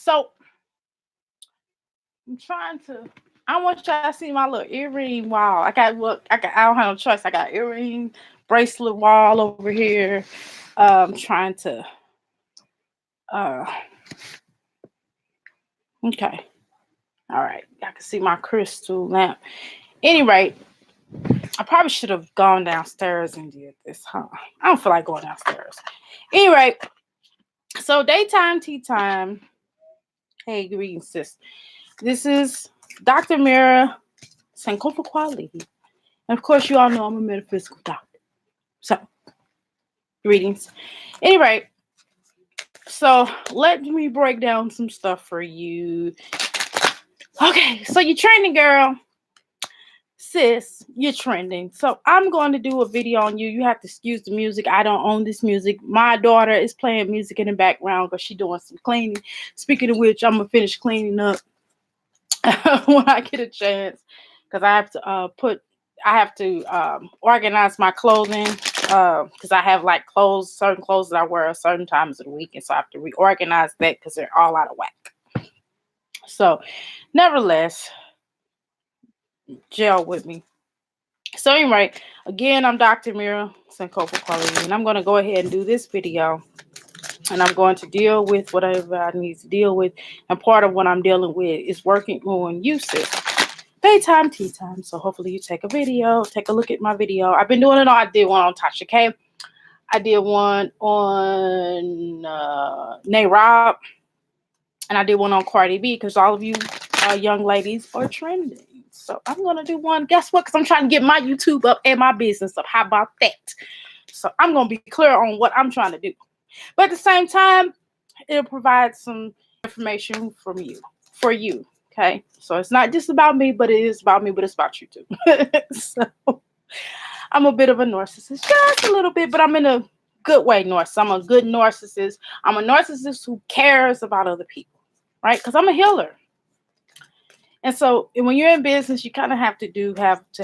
So I'm trying to. I want y'all to see my little earring wall. I don't have no choice. I got earring bracelet wall over here. Trying to. Uh, okay. All right. I can see my crystal lamp. Any rate, I probably should have gone downstairs and did this, huh? I don't feel like going downstairs. Anyway, so daytime, tea time. Hey, greetings, sis. This is Dr. Mira Sankofa Kwali. And of course, you all know I'm a metaphysical doctor. So, greetings. Anyway, so let me break down some stuff for you. Okay, so you're trending, girl. Sis, you're trending. So I'm going to do a video on you. You have to excuse the music. I don't own this music. My daughter is playing music in the background because she's doing some cleaning. Speaking of which, I'm going to finish cleaning up when I get a chance because I have to organize my clothing because I have like certain clothes that I wear at certain times of the week. And so I have to reorganize that because they're all out of whack. So nevertheless, gel with me. So anyway, again, I'm Dr. Mira Sankofa Kwali, and I'm going to go ahead and do this video. And I'm going to deal with whatever I need to deal with. And part of what I'm dealing with is working on you, sis. Daytime, tea time. So hopefully you take a look at my video. I've been doing it all. I did one on Tasha K. I did one on Nay Rob. And I did one on Cardi B because all of you young ladies are trending. So I'm going to do one. Guess what? Because I'm trying to get my YouTube up and my business up. How about that? So I'm going to be clear on what I'm trying to do. But at the same time, it'll provide some information for you. Okay? So it's not just about me, but it is about me, but it's about you too. So I'm a bit of a narcissist. Just a little bit, but I'm in a good way, narcissist. I'm a good narcissist. I'm a narcissist who cares about other people. Right? Because I'm a healer. And so when you're in business, you kind of have to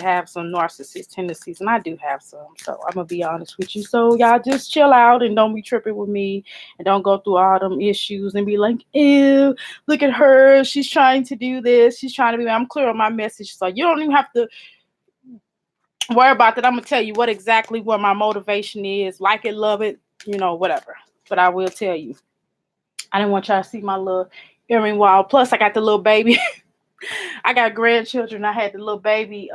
have some narcissist tendencies, and I do have some. So I'm gonna be honest with you. So y'all just chill out and don't be tripping with me, and don't go through all them issues and be like, "Ew, look at her. She's trying to do this. She's trying to be." I'm clear on my message, so you don't even have to worry about that. I'm gonna tell you what my motivation is. Like it, love it, whatever. But I will tell you, I didn't want y'all to see my little earring wall. Plus, I got the little baby. I got grandchildren. I had the little baby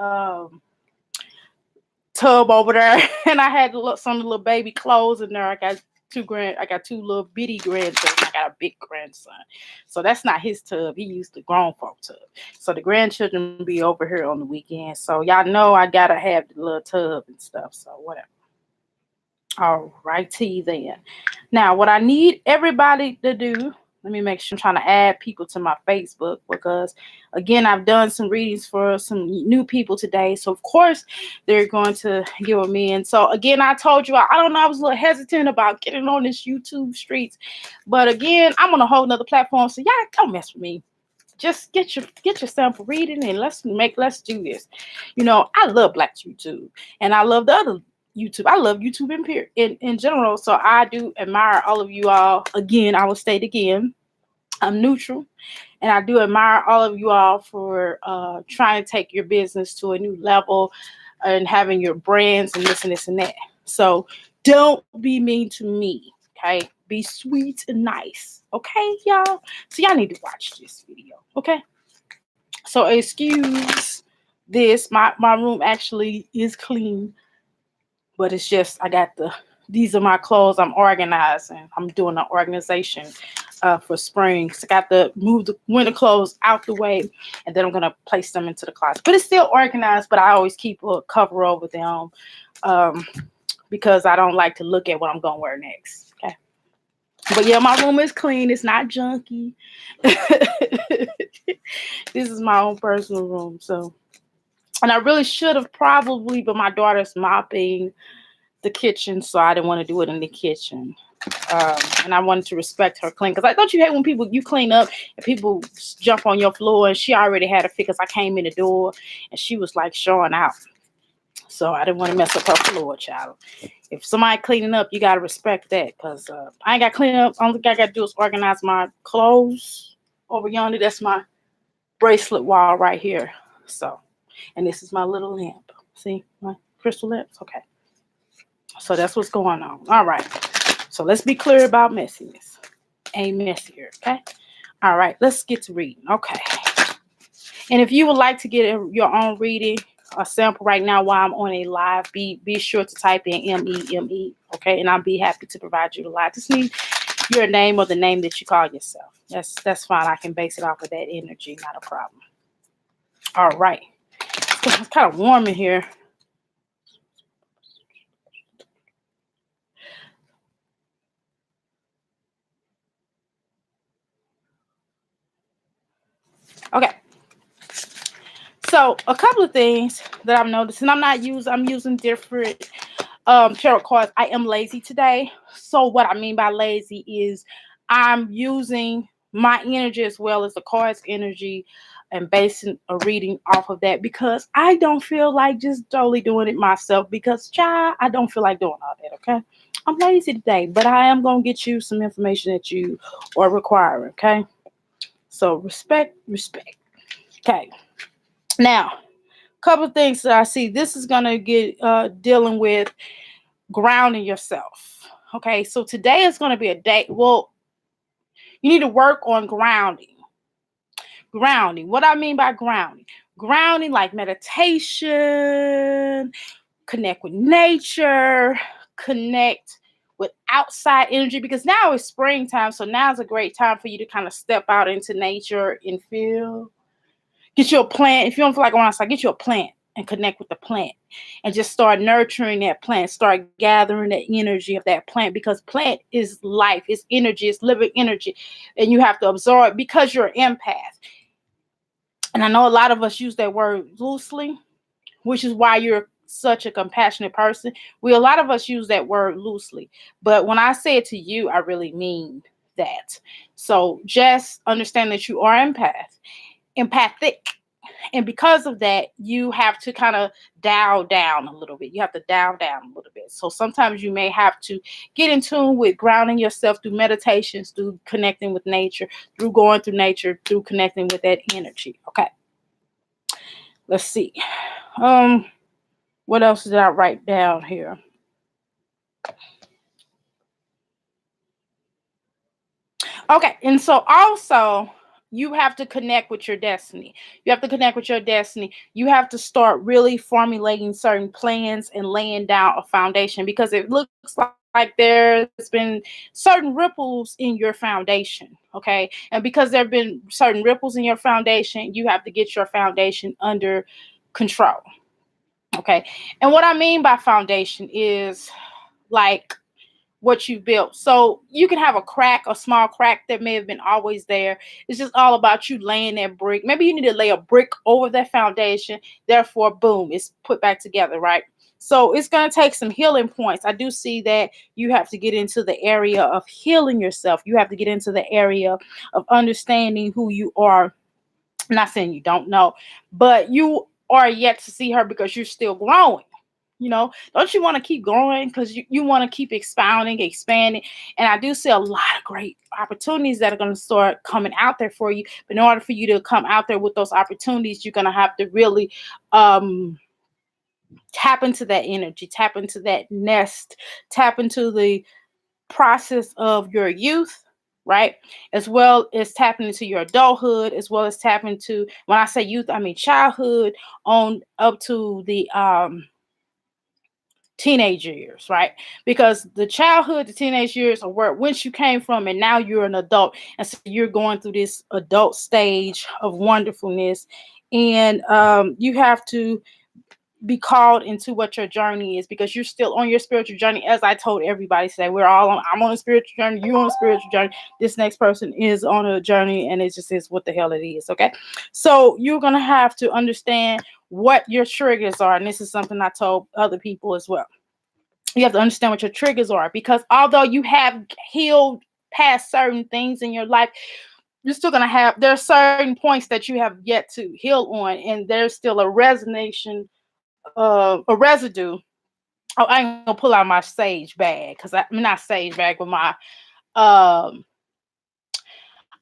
tub over there, and I had some little baby clothes in there. I got two little bitty grandchildren. I got a big grandson, so that's not his tub. He used the grown folk tub. So the grandchildren be over here on the weekend. So y'all know I gotta have the little tub and stuff. So whatever. All righty then. Now, what I need everybody to do. Let me make sure I'm trying to add people to my Facebook because, again, I've done some readings for some new people today. So, of course, they're going to get with me. And so, again, I told you, I don't know, I was a little hesitant about getting on this YouTube streets. But, again, I'm on a whole nother platform. So, y'all don't mess with me. Just get your sample reading and let's do this. I love Black YouTube and I love the other YouTube. I love YouTube in general. So I do admire all of you all. Again, I will state again, I'm neutral. And I do admire all of you all for trying to take your business to a new level and having your brands and this and that. So don't be mean to me. Okay. Be sweet and nice. Okay, y'all. So y'all need to watch this video. Okay. So excuse this. My room actually is clean. But it's just, these are my clothes. I'm organizing. I'm doing an organization for spring. So I got to move the winter clothes out the way, and then I'm going to place them into the closet. But it's still organized, but I always keep a cover over them because I don't like to look at what I'm going to wear next. Okay. But yeah, my room is clean. It's not junky. This is my own personal room. So, and I really should have probably, but my daughter's mopping the kitchen, so I didn't want to do it in the kitchen. And I wanted to respect her clean because don't you hate when you clean up and people jump on your floor? And she already had a fit because I came in the door and she was like showing out. So I didn't want to mess up her floor, child. If somebody cleaning up, you gotta respect that because I ain't got to clean up. Only thing I got to do is organize my clothes over yonder. That's my bracelet wall right here. So, and this is my little lamp. See my crystal lamps? Okay. So that's what's going on. All right. So let's be clear about messiness. Ain't messy here. Okay. All right. Let's get to reading. Okay. And if you would like to get your own reading, a sample right now while I'm on a live, be sure to type in MEME. Okay. And I'll be happy to provide you the live. Just need your name or the name that you call yourself. That's fine. I can base it off of that energy. Not a problem. All right. It's kind of warm in here. Okay. So a couple of things that I've noticed, and I'm using different tarot cards. I am lazy today. So what I mean by lazy is I'm using my energy as well as the cards energy and basing a reading off of that because I don't feel like just totally doing it myself because child, I don't feel like doing all that. Okay. I'm lazy today, but I am gonna get you some information that you are requiring. Okay. So respect. Okay. Now, a couple of things that I see. This is gonna get dealing with grounding yourself. Okay, so today is gonna be a day. Well, you need to work on grounding. Grounding. What I mean by grounding? Grounding like meditation, connect with nature, connect with outside energy because now it's springtime. So now is a great time for you to kind of step out into nature and feel. Get you a plant. If you don't feel like going outside, get you a plant and connect with the plant and just start nurturing that plant. Start gathering the energy of that plant because plant is life, it's energy, it's living energy. And you have to absorb because you're an empath. And I know a lot of us use that word loosely, which is why you're such a compassionate person. A lot of us use that word loosely. But when I say it to you, I really mean that. So just understand that you are empathic. And because of that, you have to kind of dial down a little bit. You have to dial down a little bit. So sometimes you may have to get in tune with grounding yourself through meditations, through connecting with nature, through going through nature, through connecting with that energy. Okay. Let's see. What else did I write down here? Okay, and so also you have to connect with your destiny. You have to connect with your destiny. You have to start really formulating certain plans and laying down a foundation because it looks like there's been certain ripples in your foundation. Okay, and because there have been certain ripples in your foundation, you have to get your foundation under control. Okay, and what I mean by foundation is like what you built. So you can have a crack, a small crack that may have been always there. It's just all about you laying that brick. Maybe you need to lay a brick over that foundation. Therefore, boom, it's put back together, right? So it's going to take some healing points. I do see that you have to get into the area of healing yourself. You have to get into the area of understanding who you are. I'm not saying you don't know, but you are yet to see her because you're still growing. Don't you want to keep growing because you want to keep expounding, expanding? And I do see a lot of great opportunities that are going to start coming out there for you. But in order for you to come out there with those opportunities, you're going to have to really tap into that energy, tap into that nest, tap into the process of your youth, right? As well as tapping into your adulthood, as well as tapping into, when I say youth, I mean childhood on up to the teenage years, right? Because the childhood, the teenage years are where whence you came from, and now you're an adult, and so you're going through this adult stage of wonderfulness, and you have to be called into what your journey is because you're still on your spiritual journey. As I told everybody today, I'm on a spiritual journey, you're on a spiritual journey, this next person is on a journey, and it just is what the hell it is. Okay, so you're gonna have to understand what your triggers are, and this is something I told other people as well. You have to understand what your triggers are because although you have healed past certain things in your life, you're still going to have, there are certain points that you have yet to heal on, and there's still a a residue. Oh, I ain't gonna pull out my sage bag because I'm not sage bag, but my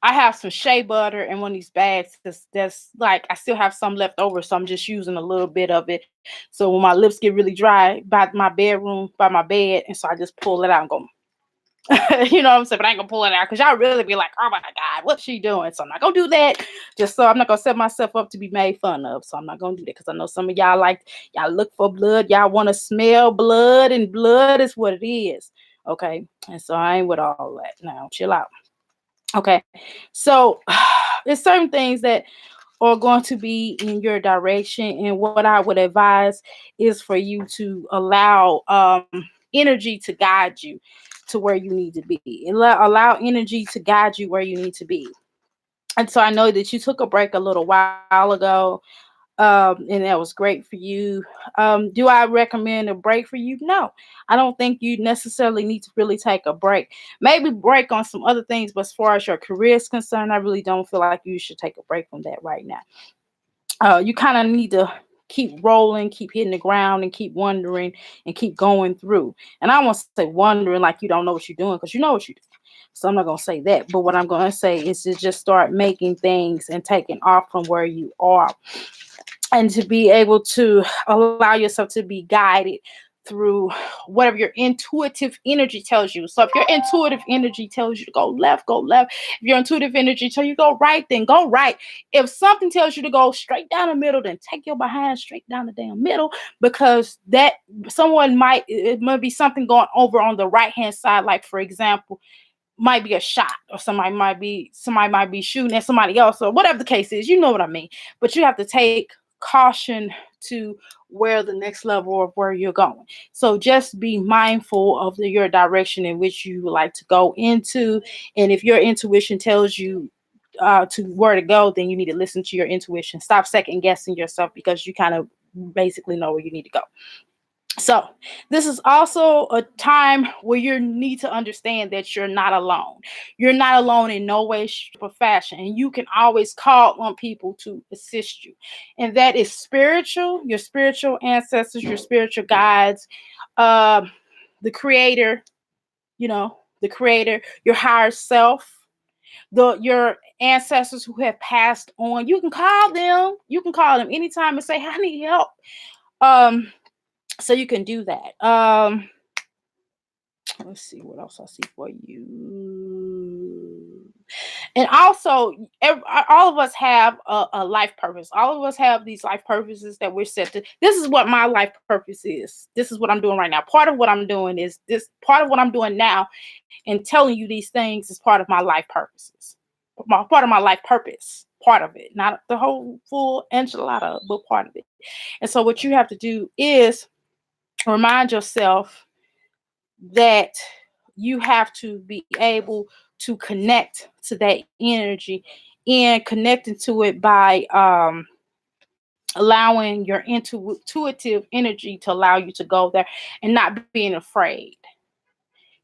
I have some shea butter in one of these bags that's like I still have some left over, so I'm just using a little bit of it. So when my lips get really dry by my bedroom, by my bed, and so I just pull it out and go, you know what I'm saying? But I ain't gonna pull it out because y'all really be like, oh my God, what's she doing? So I'm not gonna do that. Just so I'm not gonna set myself up to be made fun of. So I'm not gonna do that because I know some of y'all like y'all look for blood, y'all want to smell blood, and blood is what it is. Okay. And so I ain't with all that. Now chill out. Okay. So there's certain things that are going to be in your direction. And what I would advise is for you to allow energy to guide you to where you need to be. Allow energy to guide you where you need to be. And so I know that you took a break a little while ago, and that was great for you. Do I recommend a break for you? No, I don't think you necessarily need to really take a break. Maybe break on some other things, but as far as your career is concerned, I really don't feel like you should take a break from that right now. You kind of need to keep rolling, keep hitting the ground, and keep wondering and keep going through. And I won't say wondering like you don't know what you're doing because you know what you're doing. So I'm not gonna say that. But what I'm gonna say is to just start making things and taking off from where you are, and to be able to allow yourself to be guided through whatever your intuitive energy tells you. So if your intuitive energy tells you to go left, go left. If your intuitive energy tells you to go right, then go right. If something tells you to go straight down the middle, then take your behind straight down the damn middle, because that it might be something going over on the right hand side. Like for example, might be a shot, or somebody might be shooting at somebody else, or whatever the case is, you know what I mean. But you have to take caution to where the next level of where you're going. So just be mindful of your direction in which you would like to go into. And if your intuition tells you to where to go, then you need to listen to your intuition. Stop second guessing yourself because you kind of basically know where you need to go. So this is also a time where you need to understand that you're not alone. You're not alone in no way, shape, or fashion. And you can always call on people to assist you. And that is spiritual, your spiritual ancestors, your spiritual guides, uh, the creator, the creator, your higher self, your ancestors who have passed on. You can call them. You can call them anytime and say, I need help. So you can do that. Let's see what else I see for you. And also, all of us have a life purpose. All of us have these life purposes that we're set to. This is what my life purpose is. This is what I'm doing right now. Part of what I'm doing is this. Part of what I'm doing now and telling you these things is part of my life purposes. Part of my life purpose. Part of it, not the whole full enchilada, but part of it. And so, what you have to do is remind yourself that you have to be able to connect to that energy, and connecting to it by allowing your intuitive energy to allow you to go there and not being afraid.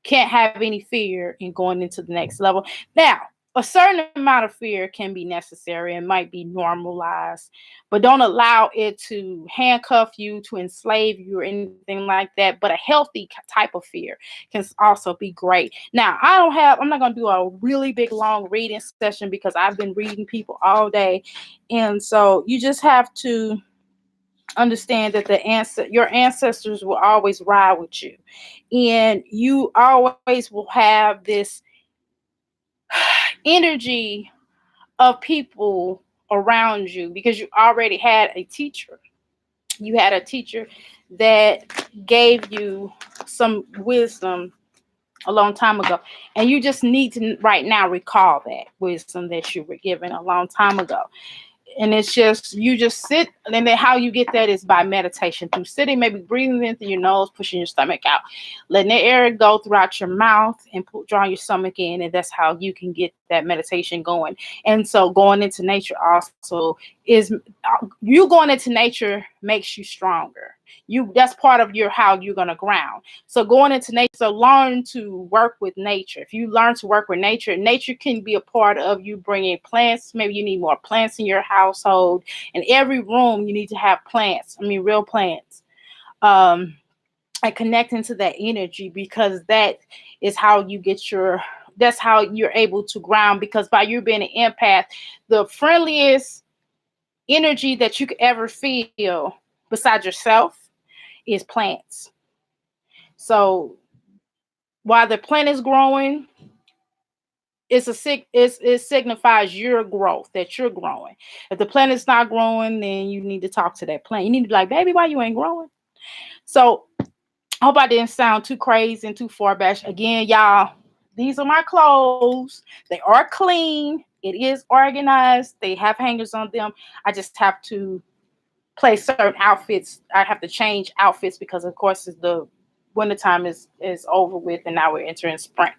Can't have any fear in going into the next level. Now, a certain amount of fear can be necessary and might be normalized, but don't allow it to handcuff you, to enslave you, or anything like that. But a healthy type of fear can also be great. Now, I'm not going to do a really big long reading session because I've been reading people all day. And so you just have to understand that your ancestors will always ride with you, and you always will have this energy of people around you because you already had a teacher. You had a teacher that gave you some wisdom a long time ago, and you just need to right now recall that wisdom that you were given a long time ago. And it's just, you just sit, and then how you get that is by meditation, through sitting, maybe breathing in through your nose, pushing your stomach out, letting the air go throughout your mouth, and drawing your stomach in. And that's how you can get that meditation going. And so going into nature also is, you going into nature makes you stronger. That's part of how you're going to ground. So going into nature, so learn to work with nature. If you learn to work with nature, nature can be a part of you bringing plants. Maybe you need more plants in your household. In every room, you need to have plants. I mean, real plants. And connecting to that energy, because that is how you get that's how you're able to ground, because by you being an empath, the friendliest energy that you could ever feel besides yourself is plants. So while the plant is growing, it signifies your growth, that you're growing. If the plant is not growing, then you need to talk to that plant. You need to be like, baby, why you ain't growing? So I hope I didn't sound too crazy and too far back. Again, y'all, these are my clothes. They are clean. It is organized. They have hangers on them. I just have to place certain outfits. I have to change outfits because, of course, the wintertime is over with, and now we're entering spring.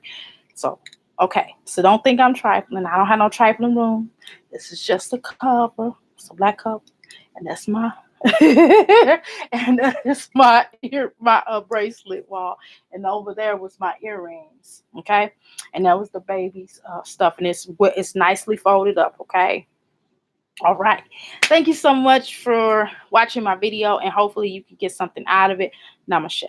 So, okay. So don't think I'm trifling. I don't have no trifling room. This is just a cover. It's a black cover, and that's my and that's my bracelet wall, and over there was my earrings. Okay, and that was the baby's stuff, and it's nicely folded up. Okay. All right. Thank you so much for watching my video, and hopefully you can get something out of it. Namaste.